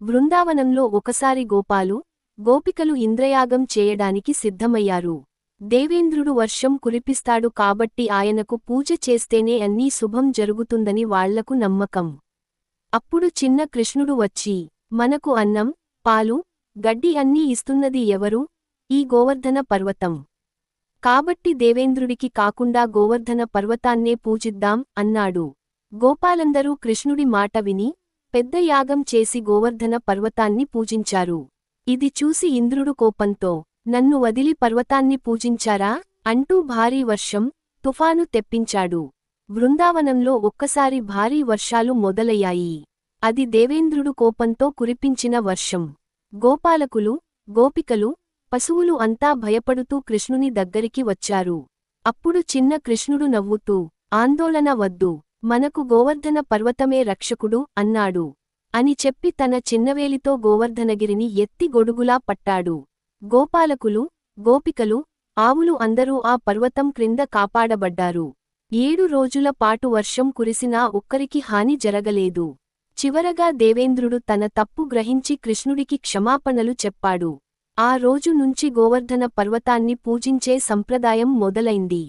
బృందావనంలో ఒకసారి గోపాలు గోపికలు ఇంద్రయాగం చేయడానికి సిద్ధమయ్యారు. దేవేంద్రుడు వర్షం కురిపిస్తాడు కాబట్టి ఆయనకు పూజ చేస్తేనే అన్నీ శుభం జరుగుతుందని వాళ్లకు నమ్మకం. అప్పుడు చిన్న కృష్ణుడు వచ్చి, మనకు అన్నం, పాలు, గడ్డి అన్నీ ఇస్తున్నది ఎవరు? ఈ గోవర్ధన పర్వతం. కాబట్టి దేవేంద్రుడికి కాకుండా గోవర్ధన పర్వతాన్నే పూజిద్దాం అన్నాడు. గోపాలందరూ కృష్ణుడి మాట విని పెద్ద యాగం చేసి గోవర్ధన పర్వతాన్ని పూజించారు. ఇది చూసి ఇంద్రుడు కోపంతో, నన్ను వదిలి పర్వతాన్ని పూజించారా అంటూ భారీ వర్షం, తుఫాను తెప్పించాడు. బృందావనంలో ఒక్కసారి భారీ వర్షాలు మొదలయ్యాయి. అది దేవేంద్రుడు కోపంతో కురిపించిన వర్షం. గోపాలకులు, గోపికలు, పశువులు అంతా భయపడుతూ కృష్ణుని దగ్గరికి వచ్చారు. అప్పుడు చిన్న కృష్ణుడు నవ్వుతూ, ఆందోళన వద్దు, మనకు గోవర్ధన పర్వతమే రక్షకుడు అన్నాడు. అని చెప్పి తన చిన్నవేలితో గోవర్ధనగిరిని ఎత్తి గొడుగులా పట్టాడు. గోపాలకులు, గోపికలు, ఆవులు అందరూ ఆ పర్వతం క్రింద కాపాడబడ్డారు. 7 రోజుల పాటు వర్షం కురిసినా ఒక్కరికి హాని జరగలేదు. చివరగా దేవేంద్రుడు తన తప్పు గ్రహించి కృష్ణుడికి క్షమాపణలు చెప్పాడు. ఆ రోజు నుంచి గోవర్ధన పర్వతాన్ని పూజించే సంప్రదాయం మొదలైంది.